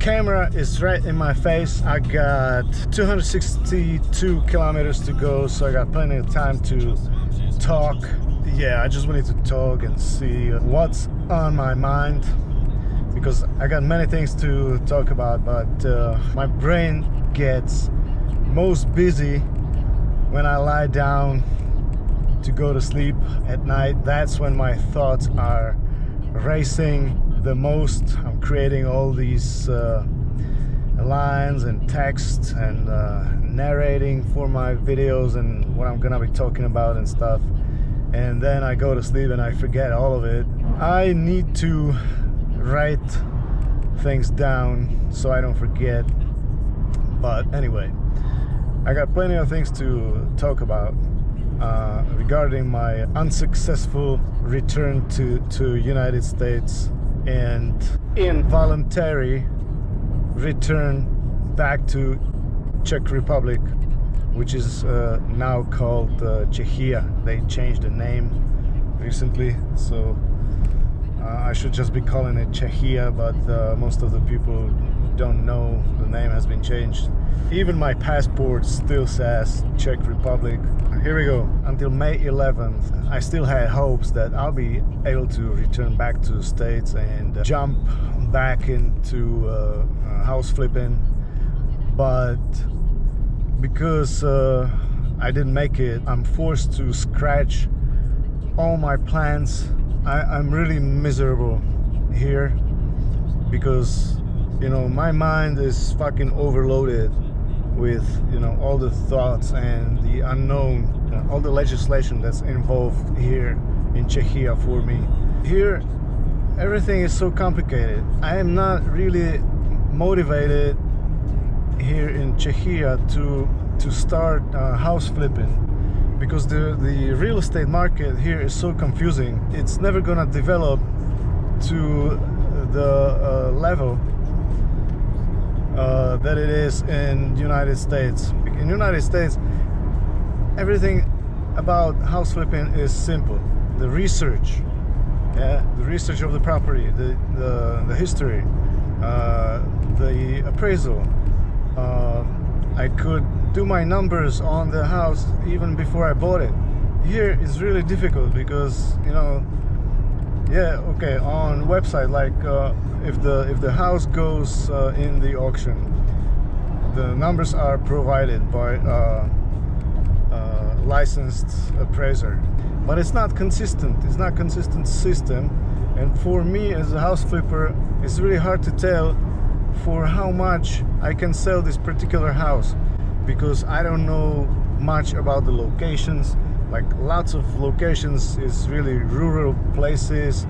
camera is right in my face. I got 262 kilometers to go, so I got plenty of time to talk. Yeah, I just wanted to talk and see what's on my mind, because I got many things to talk about, but my brain gets most busy when I lie down to go to sleep at night. That's when my thoughts are racing the most. I'm creating all these lines and text and narrating for my videos and what I'm gonna be talking about and stuff, and then I go to sleep and I forget all of it. I need to write things down so I don't forget. But anyway, I got plenty of things to talk about regarding my unsuccessful return to United States and involuntary return back to Czech Republic, which is now called Czechia. They changed the name recently, so I should just be calling it Czechia, but most of the people don't know the name has been changed. Even my passport still says Czech Republic. Here we go. Until May 11th, I still had hopes that I'll be able to return back to the States and jump back into house flipping, but because I didn't make it, I'm forced to scratch all my plans. I'm really miserable here because, you know, my mind is fucking overloaded with, you know, all the thoughts and the unknown, all the legislation that's involved here in Czechia for me. Here, everything is so complicated. I am not really motivated here in Czechia to start house flipping, because the real estate market here is so confusing. It's never gonna develop to the level that it is in United States. In United States, everything about house flipping is simple. The research, yeah, the research of the property, the history, the appraisal. I could do my numbers on the house even before I bought it. Here it's really difficult because, you know, yeah, okay, on website, like if the house goes in the auction, the numbers are provided by licensed appraiser, but it's not consistent. It's not consistent system, and for me as a house flipper, it's really hard to tell for how much I can sell this particular house, because I don't know much about the locations. Like, lots of locations is really rural places,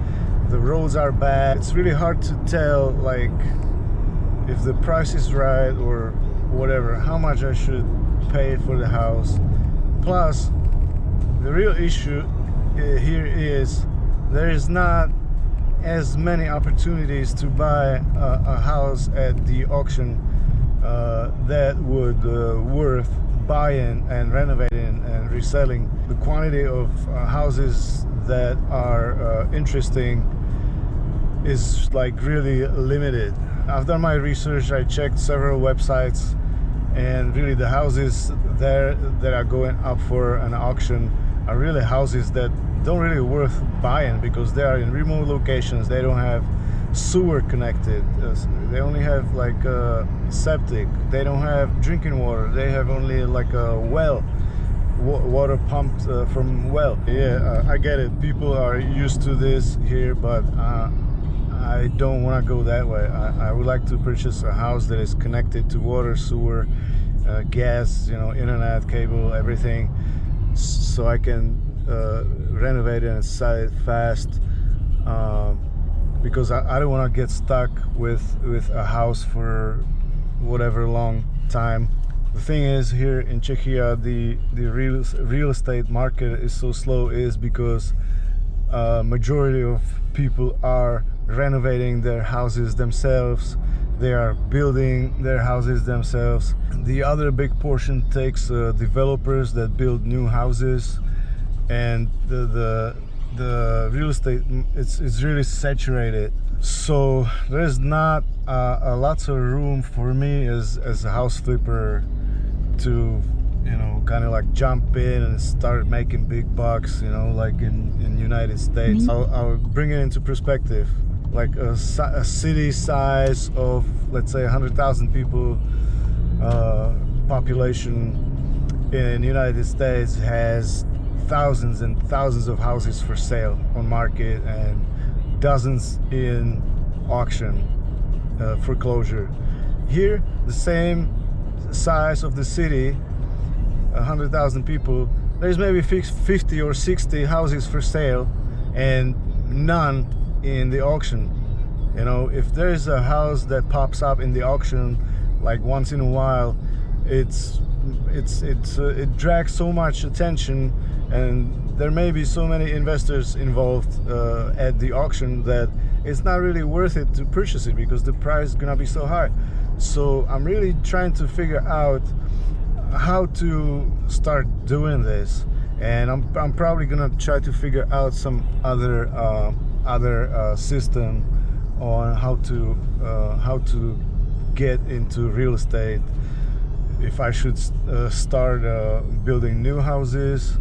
the roads are bad. It's really hard to tell, like, if the price is right or whatever, how much I should pay for the house. Plus, the real issue here is there is not as many opportunities to buy a house at the auction that would worth buying and renovating and reselling. The quantity of houses that are interesting is like really limited. I've done my research, I checked several websites, and really the houses there that are going up for an auction are really houses that don't really worth buying, because they are in remote locations. They don't have sewer connected, they only have like septic, they don't have drinking water, they have only like a well, water pumped from well. Yeah, I get it, people are used to this here, but I don't want to go that way. I would like to purchase a house that is connected to water, sewer, gas, you know, internet, cable, everything, so I can renovate it and sell it fast, because I don't want to get stuck with a house for whatever long time. The thing is, here in Czechia, the real estate market is so slow is because majority of people are renovating their houses themselves. They are building their houses themselves. The other big portion takes developers that build new houses, and the the real estate, it's really saturated, so there's not a lots of room for me as a house flipper to, you know, kind of like jump in and start making big bucks, you know, like in United States. I'll bring it into perspective. Like a city size of, let's say, 100,000 people population in United States has thousands and thousands of houses for sale on market and dozens in auction, foreclosure. Here, the same size of the city, 100,000 people, there's maybe 50 or 60 houses for sale and none in the auction. You know, if there's a house that pops up in the auction like once in a while, it drags so much attention, and there may be so many investors involved at the auction that it's not really worth it to purchase it because the price is gonna be so high. So I'm really trying to figure out how to start doing this, and I'm probably gonna try to figure out some other system on how to get into real estate. If I should start building new houses,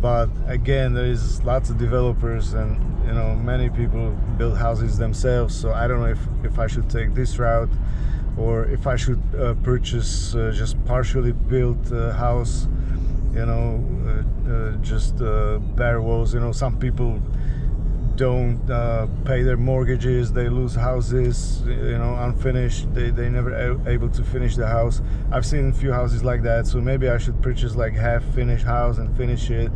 but again, there is lots of developers, and you know, many people build houses themselves, so I don't know if I should take this route or if I should purchase just partially built house, you know, just bare walls. You know, some people don't pay their mortgages, they lose houses, you know, unfinished, they never able to finish the house. I've seen a few houses like that, so maybe I should purchase like half finished house and finish it.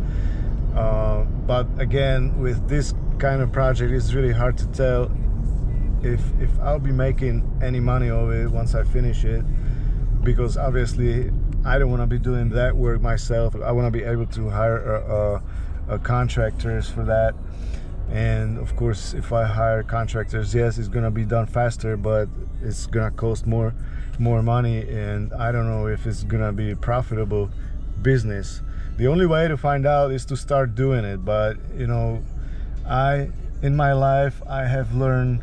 But again, with this kind of project, it's really hard to tell if I'll be making any money of it once I finish it, because obviously I don't want to be doing that work myself. I want to be able to hire contractors for that. And of course, if I hire contractors, yes, it's gonna be done faster, but it's gonna cost more money, and I don't know if it's gonna be a profitable business. The only way to find out is to start doing it. But you know, in my life I have learned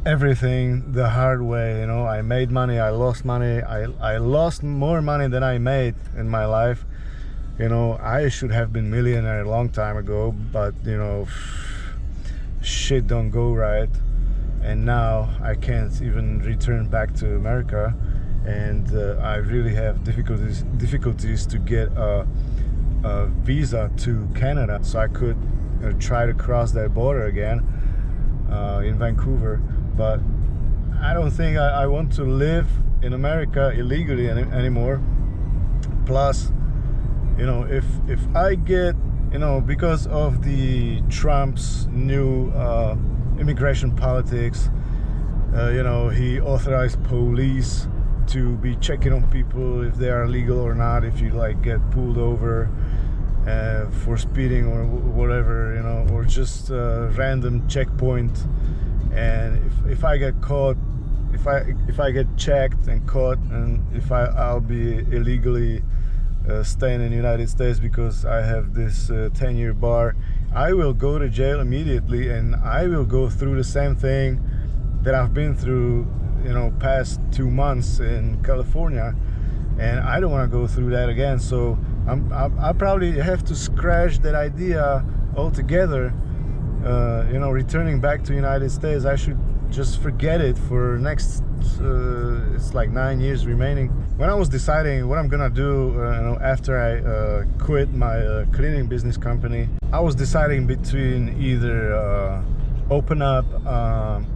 everything the hard way. You know, I made money, I lost money, I lost more money than I made in my life. You know, I should have been millionaire a long time ago, but you know, shit don't go right, and now I can't even return back to America, and I really have difficulties to get a visa to Canada, so I could try to cross that border again in Vancouver. But I don't think I want to live in America illegally anymore. Plus, you know, if I get, you know, because of the Trump's new immigration politics, you know, he authorized police to be checking on people if they are legal or not, if you like get pulled over for speeding or whatever, you know, or just a random checkpoint. And if I get caught, if I get checked and caught, and if I'll be illegally staying in the United States because I have this 10-year bar, I will go to jail immediately, and I will go through the same thing that I've been through, you know, past 2 months in California, and I don't want to go through that again. So I probably have to scratch that idea altogether. You know, returning back to United States, I should just forget it for next it's like 9 years remaining. When I was deciding what I'm gonna do, you know, after I quit my cleaning business company, I was deciding between either open up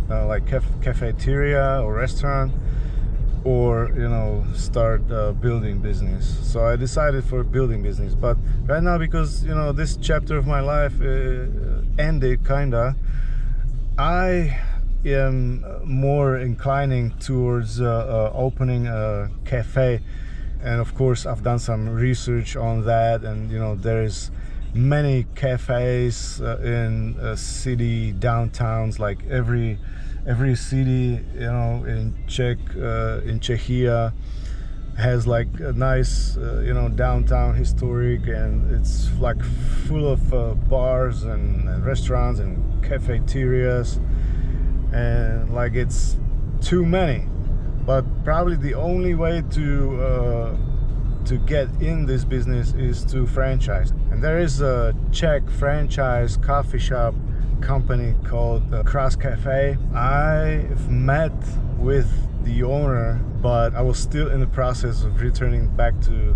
like cafeteria or restaurant, or you know, start building business. So I decided for building business. But right now, because you know, this chapter of my life ended kinda, I am more inclining towards opening a cafe. And of course, I've done some research on that, and you know, there is many cafes in city downtowns, like every city, you know, in Czechia, has like a nice downtown historic, and it's like full of bars and restaurants and cafeterias, and like it's too many. But probably the only way to get in this business is to franchise. And there is a Czech franchise coffee shop company called Cross Cafe. I've met with the owner, but I was still in the process of returning back to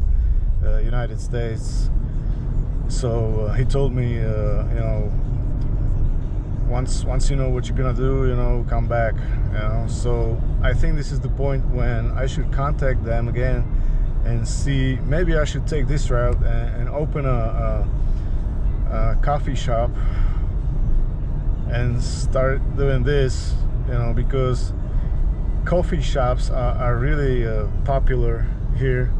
United States. So he told me, once you know what you're gonna do, come back. So I think this is the point when I should contact them again and see, maybe I should take this route and open a coffee shop and start doing this, because coffee shops are really popular here,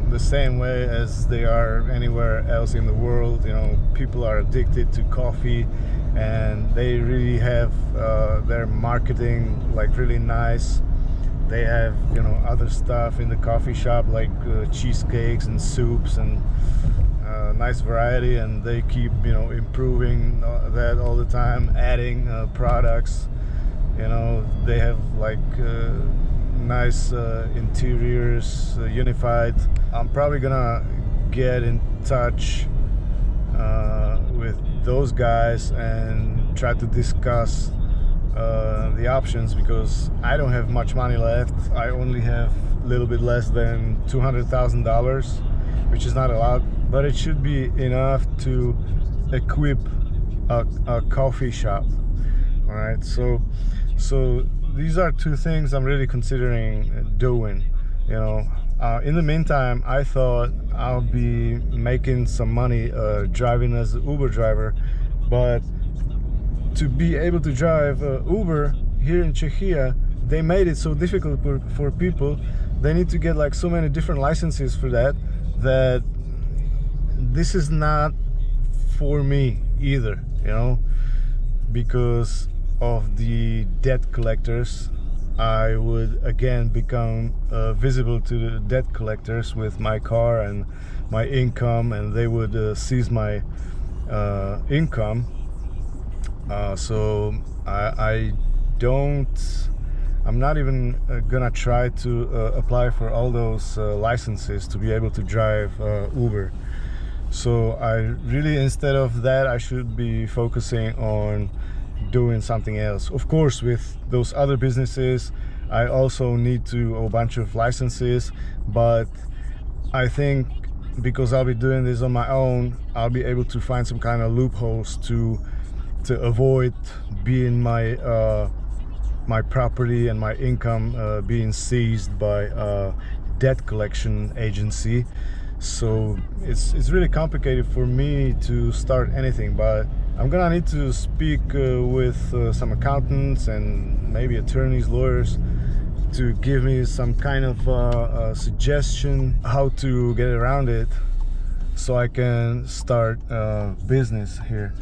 the same way as they are anywhere else in the world. People are addicted to coffee, and they really have their marketing like really nice. They have other stuff in the coffee shop, like cheesecakes and soups and nice variety, and they keep improving that all the time, adding products. They have like nice interiors, unified. I'm probably gonna get in touch with those guys and try to discuss the options, because I don't have much money left. I only have a little bit less than $200,000, which is not a lot, but it should be enough to equip a coffee shop. All right, so these are two things I'm really considering doing. In the meantime, I thought I'll be making some money driving as an Uber driver, but to be able to drive Uber here in Czechia, they made it so difficult for people. They need to get like so many different licenses for that this is not for me either, because of the debt collectors. I would again become visible to the debt collectors with my car and my income, and they would seize my income. So I'm not even gonna try to apply for all those licenses to be able to drive Uber. So I really, instead of that, I should be focusing on doing something else. Of course, with those other businesses, I also need a bunch of licenses, but I think because I'll be doing this on my own, I'll be able to find some kind of loopholes to avoid being my property and my income being seized by a debt collection agency. So it's really complicated for me to start anything, but I'm gonna need to speak with some accountants and maybe attorneys, lawyers, to give me some kind of suggestion how to get around it, so I can start business here.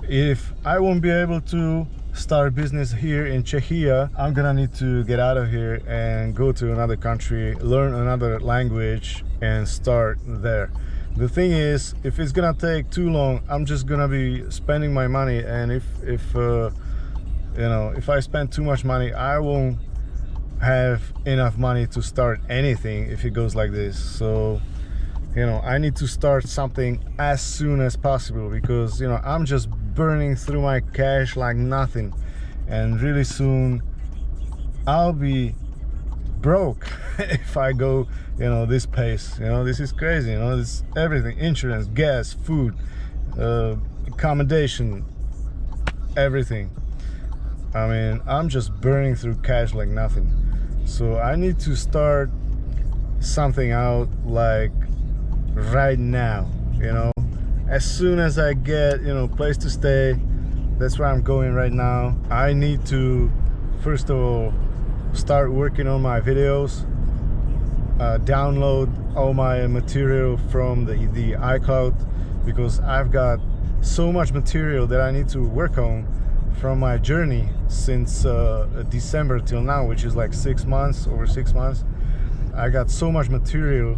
If I won't be able to start business here in Czechia, I'm gonna need to get out of here and go to another country, learn another language, and start there. The thing is, if it's gonna take too long, I'm just gonna be spending my money, and if I spend too much money, I won't have enough money to start anything if it goes like this. So I need to start something as soon as possible, because I'm just burning through my cash like nothing, and really soon I'll be broke if I go this pace. This is crazy. This everything, insurance, gas, food, accommodation, everything. I mean, I'm just burning through cash like nothing. So I need to start something out like right now. As soon as I get place to stay, that's where I'm going right now. I need to first of all start working on my videos, download all my material from the iCloud, because I've got so much material that I need to work on from my journey since December till now, which is like over 6 months. I got so much material,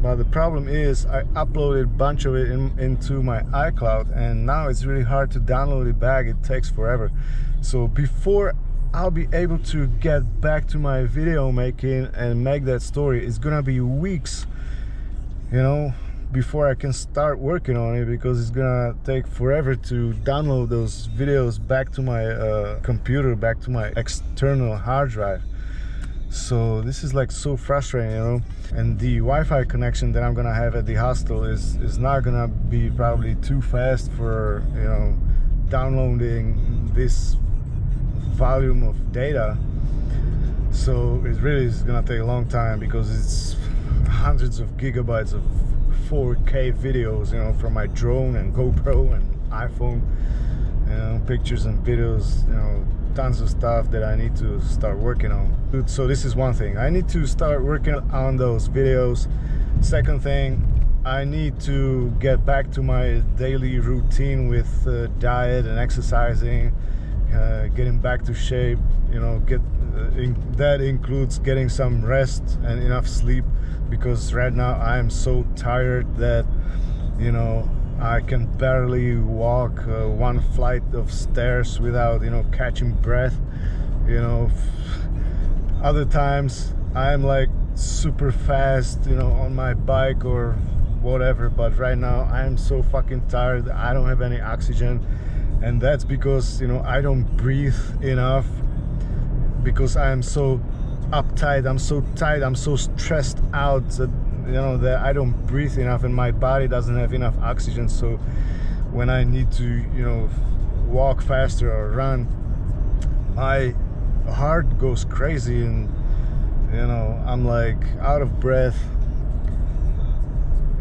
but the problem is I uploaded a bunch of it into my iCloud, and now it's really hard to download it back. It takes forever. So before I'll be able to get back to my video making and make that story, it's gonna be weeks, you know, before I can start working on it, because it's gonna take forever to download those videos back to my computer, back to my external hard drive. So this is like so frustrating, you know. And the Wi-Fi connection that I'm gonna have at the hostel is not gonna be probably too fast for, you know, downloading this volume of data. So it really is gonna take a long time, because it's hundreds of gigabytes of 4K videos, you know, from my drone and GoPro and iPhone, you know, pictures and videos, you know, tons of stuff that I need to start working on. So this is one thing, I need to start working on those videos. Second thing, I need to get back to my daily routine with diet and exercising, getting back to shape, you know, that includes getting some rest and enough sleep, because right now I am so tired that, you know, I can barely walk one flight of stairs without, you know, catching breath. You know, other times I'm like super fast, you know, on my bike or whatever, but right now I'm so fucking tired. I don't have any oxygen, and that's because, you know, I don't breathe enough, because I'm so uptight, I'm so tight, I'm so stressed out that, you know, that I don't breathe enough and my body doesn't have enough oxygen. So when I need to, you know, walk faster or run, my heart goes crazy, and, you know, I'm like out of breath,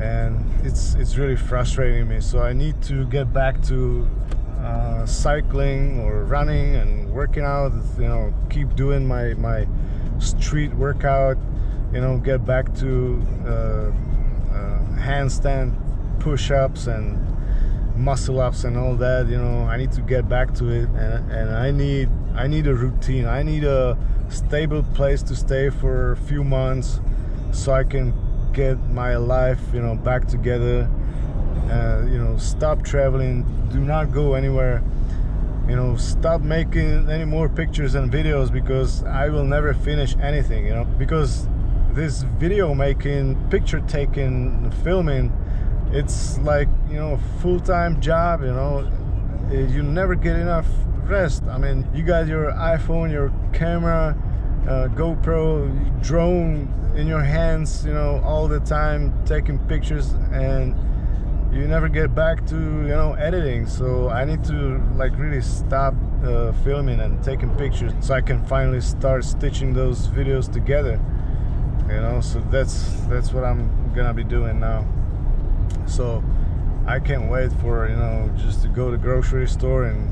and it's really frustrating me. So I need to get back to cycling or running and working out, you know, keep doing my street workout, you know, get back to handstand push-ups and muscle-ups and all that. You know, I need to get back to it, and I need a routine. I need a stable place to stay for a few months, so I can get my life, you know, back together. You know, stop traveling, do not go anywhere, you know, stop making any more pictures and videos, because I will never finish anything, you know, because this video making, picture taking, filming, it's like, you know, a full-time job, you know. You never get enough rest. I mean, you got your iPhone, your camera, GoPro, drone in your hands, you know, all the time taking pictures, and you never get back to, you know, editing. So I need to like really stop filming and taking pictures, so I can finally start stitching those videos together, you know. So that's what I'm gonna be doing now. So I can't wait for, you know, just to go to the grocery store and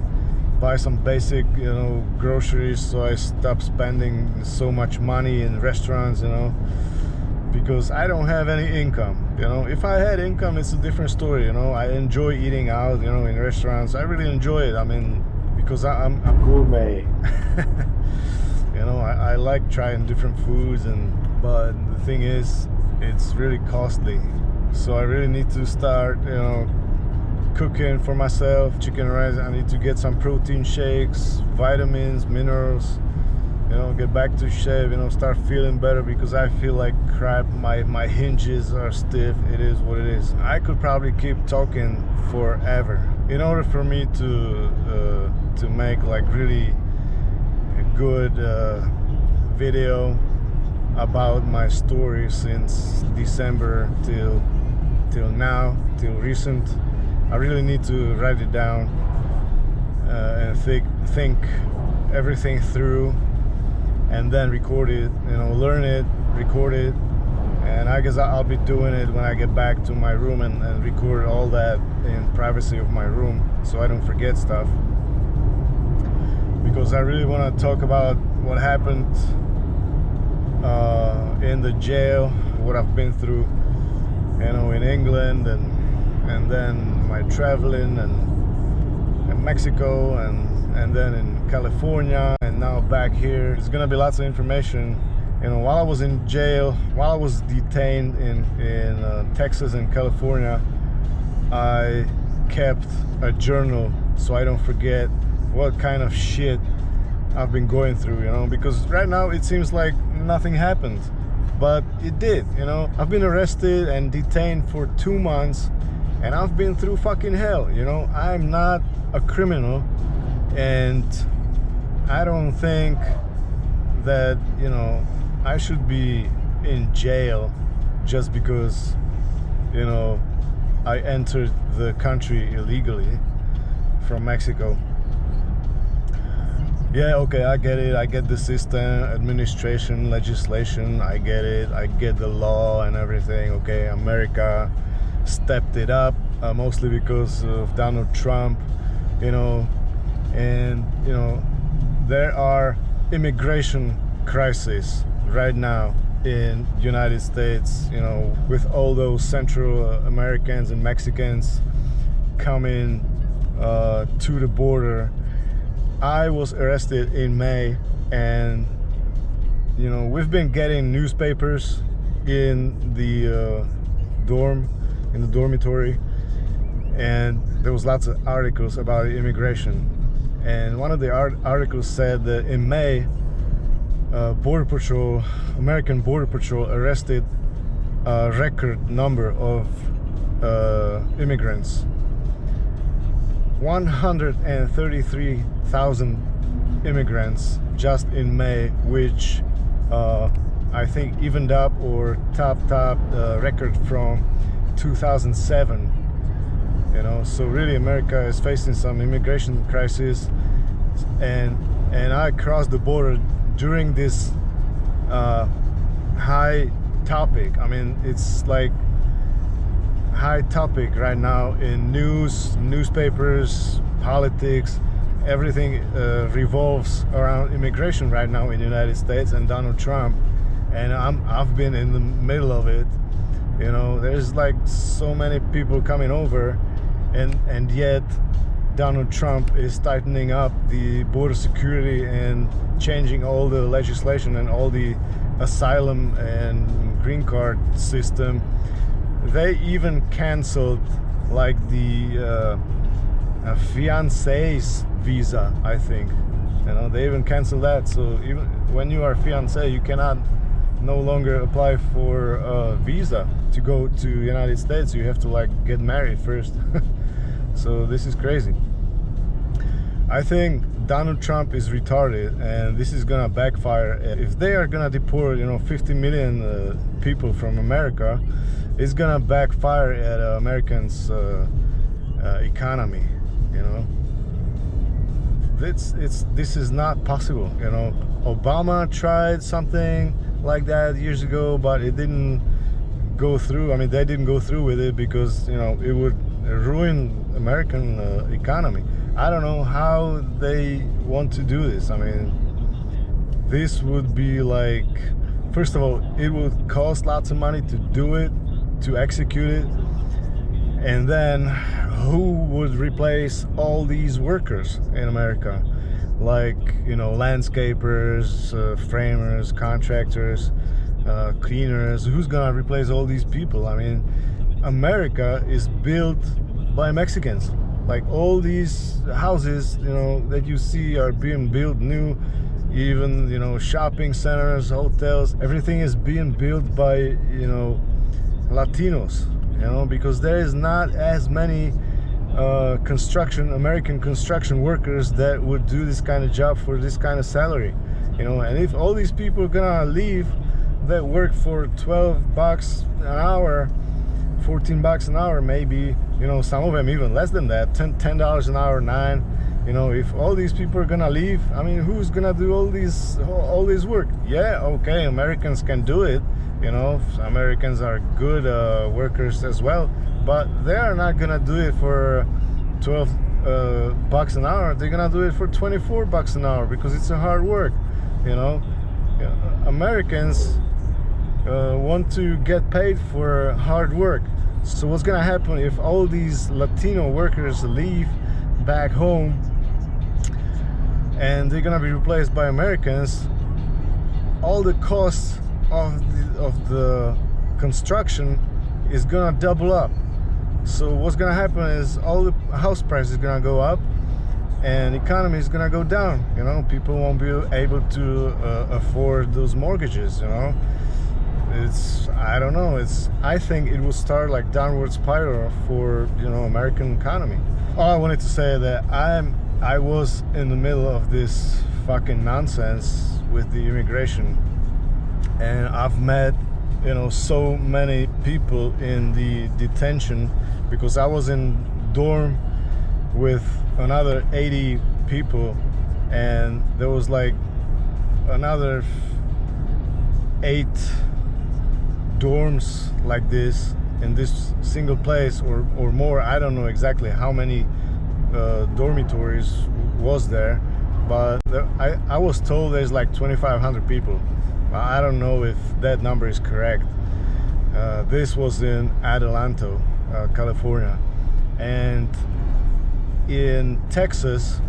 buy some basic, you know, groceries, so I stop spending so much money in restaurants, you know, because I don't have any income. You know, if I had income, it's a different story. You know, I enjoy eating out, you know, in restaurants. I really enjoy it. I mean, because I'm a gourmet. You know, I like trying different foods, but the thing is, it's really costly. So I really need to start, you know, cooking for myself, chicken rice. I need to get some protein shakes, vitamins, minerals, you know, get back to shape, you know, start feeling better, because I feel like crap. My hinges are stiff. It is what it is. I could probably keep talking forever. In order for me to make like really a good video about my story since December till now, till recent, I really need to write it down and think everything through, and then record it, you know, learn it, record it. And I guess I'll be doing it when I get back to my room and record all that in privacy of my room, so I don't forget stuff, because I really want to talk about what happened in the jail, what I've been through, you know, in England, and then my traveling and in Mexico, and then in California, and now back here. There's gonna be lots of information You know, while I was in jail, while I was detained in Texas and California, I kept a journal so I don't forget what kind of shit I've been going through, you know, because right now it seems like nothing happened, but it did, you know. I've been arrested and detained for 2 months, and I've been through fucking hell, you know. I'm not a criminal, and I don't think that, you know, I should be in jail just because, you know, I entered the country illegally from Mexico. Yeah, okay, I get it. I get the system, administration, legislation. I get it. I get the law and everything. Okay, America stepped it up, mostly because of Donald Trump, you know. And, you know, there are immigration crises right now in United States, you know, with all those Central Americans and Mexicans coming to the border. I was arrested in May, and, you know, we've been getting newspapers in the dormitory, and there was lots of articles about immigration. And one of the articles said that in May, Border Patrol, American Border Patrol, arrested a record number of immigrants. 133,000 immigrants just in May, which I think evened up or topped the record from 2007. You know, so really America is facing some immigration crisis, and I crossed the border during this high topic. I mean, it's like high topic right now in newspapers, politics. Everything revolves around immigration right now in the United States and Donald Trump, and I've been in the middle of it. You know, there's like so many people coming over, and yet Donald Trump is tightening up the border security and changing all the legislation and all the asylum and green card system. They even canceled like the fiancé's visa, I think. You know, they even canceled that. So even when you are fiancé, you cannot no longer apply for a visa to go to United States. You have to like get married first. So this is crazy. I think Donald Trump is retarded, and this is gonna backfire. If they are gonna deport, you know, 50 million people from America, it's gonna backfire at Americans' economy. You know, this is not possible. You know, Obama tried something like that years ago, but it didn't go through. I mean, they didn't go through with it because, you know, it would ruin American economy. I don't know how they want to do this. I mean, this would be like, first of all, it would cost lots of money to do it, to execute it, and then who would replace all these workers in America? Like, you know, landscapers, framers, contractors, cleaners. Who's gonna replace all these people? I mean, America is built by Mexicans. Like all these houses, you know, that you see are being built new. Even, you know, shopping centers, hotels, everything is being built by, you know, Latinos. You know, because there is not as many American construction workers that would do this kind of job for this kind of salary. You know, and if all these people are gonna leave that work for $12 an hour, $14 an hour, maybe, you know, some of them even less than that, $10 an hour, $9. You know, if all these people are gonna leave, I mean, who's gonna do all this work? Yeah, okay, Americans can do it. You know, Americans are good workers as well, but they are not gonna do it for $12 an hour. They're gonna do it for $24 an hour because it's a hard work. You know, Americans want to get paid for hard work. So what's gonna happen if all these Latino workers leave back home and they're gonna be replaced by Americans? all the costs of the construction is gonna double up. So what's gonna happen is all the house prices is gonna go up and economy is gonna go down. You know, people won't be able to afford those mortgages. You know, I don't know. I think it will start like downward spiral for, you know, American economy. All I wanted to say that I was in the middle of this fucking nonsense with the immigration, and I've met, you know, so many people in the detention, because I was in dorm with another 80 people, and there was like another 8 dorms like this in this single place, or more. I don't know exactly how many dormitories was there, but I was told there's like 2,500 people. I don't know if that number is correct. This was in Adelanto, California, and in Texas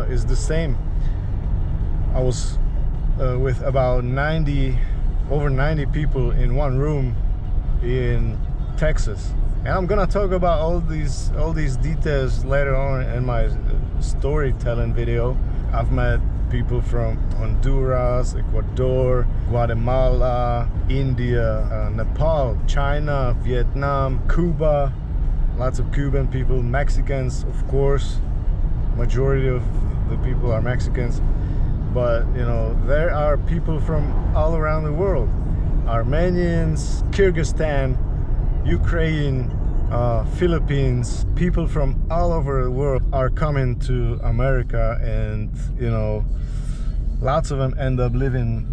is the same. I was with about over 90 people in one room in Texas, and I'm gonna talk about all these details later on in my storytelling video. I've met people from Honduras, Ecuador, Guatemala, India, Nepal, China, Vietnam, Cuba, lots of Cuban people, Mexicans, of course. Majority of the people are Mexicans, but you know, there are people from all around the world. Armenians, Kyrgyzstan, Ukraine, Philippines. People from all over the world are coming to America, and you know, lots of them end up living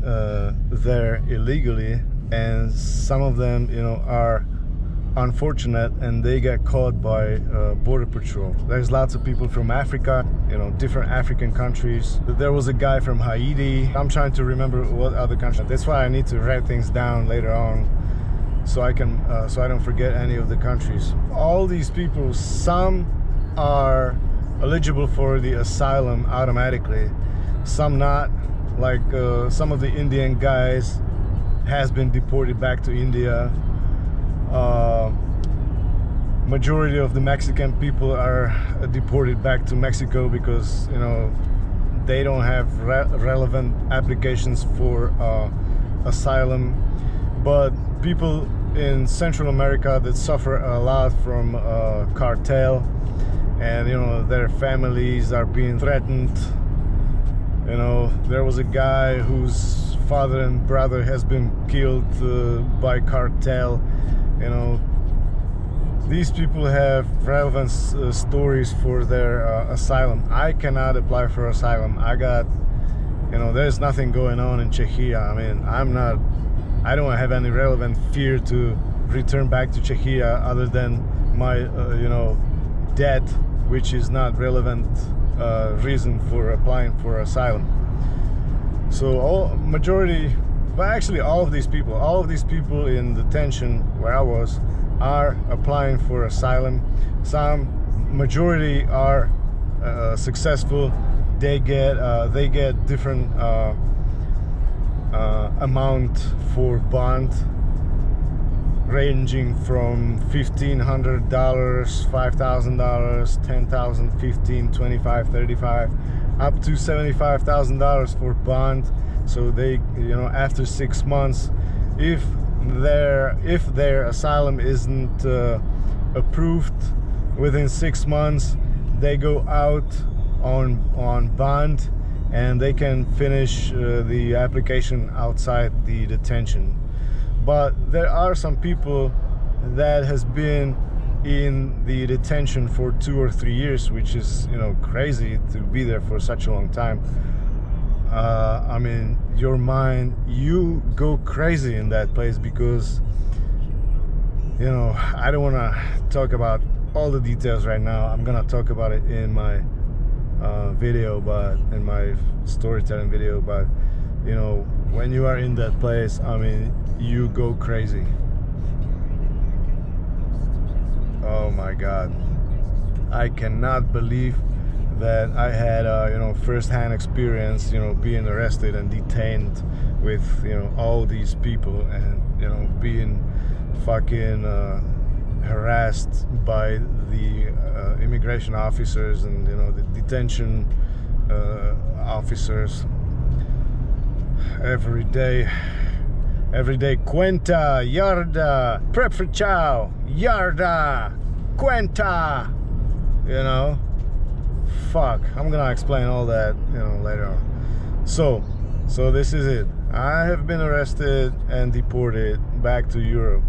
there illegally, and some of them, you know, are unfortunate and they get caught by border patrol. There's lots of people from Africa, you know, different African countries. There was a guy from Haiti. I'm trying to remember what other country. That's why I need to write things down later on, so I don't forget any of the countries. All these people, some are eligible for the asylum automatically, some not. Like some of the Indian guys has been deported back to India. Majority of the Mexican people are deported back to Mexico because, you know, they don't have relevant applications for asylum. But people in Central America that suffer a lot from cartel, and you know, their families are being threatened. You know, there was a guy whose father and brother has been killed by cartel. You know, these people have relevant stories for their asylum. I cannot apply for asylum. I got, you know, there's nothing going on in Czechia. I mean, I don't have any relevant fear to return back to Czechia other than my, you know, debt, which is not relevant reason for applying for asylum. So majority, but actually all of these people in detention where I was are applying for asylum. Some majority are successful. They get different amount for bond, ranging from $1,500, $5,000, $10,000, $15,000, $25,000, $35,000, up to $75,000 for bond. So they, you know, after 6 months, if their asylum isn't approved within 6 months, they go out on bond, and they can finish the application outside the detention. But there are some people that has been in the detention for 2 or 3 years, which is, you know, crazy to be there for such a long time. I mean, your mind, you go crazy in that place, because, you know, I don't want to talk about all the details right now. I'm gonna talk about it in my video, but in my storytelling video. But you know, when you are in that place, I mean, you go crazy. Oh my God, I cannot believe that I had, you know, first-hand experience, you know, being arrested and detained with, you know, all these people, and, you know, being fucking harassed by the immigration officers and, you know, the detention officers every day. Cuenta, yarda, prep for chow, yarda, cuenta, you know. Fuck, I'm gonna explain all that, you know, later on. So this is it. I have been arrested and deported back to Europe.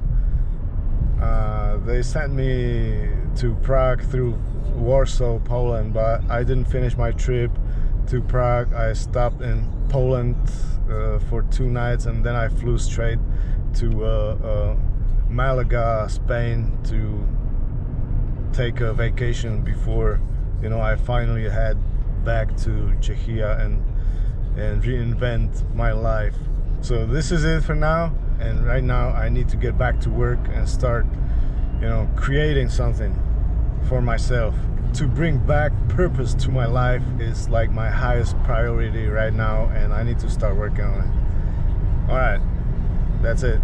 They sent me to Prague through Warsaw, Poland, but I didn't finish my trip to Prague. I stopped in Poland for 2 nights, and then I flew straight to Malaga, Spain, to take a vacation before, you know, I finally head back to Czechia and reinvent my life. So this is it for now, and right now I need to get back to work and start, you know, creating something for myself. To bring back purpose to my life is like my highest priority right now, and I need to start working on it. All right, that's it.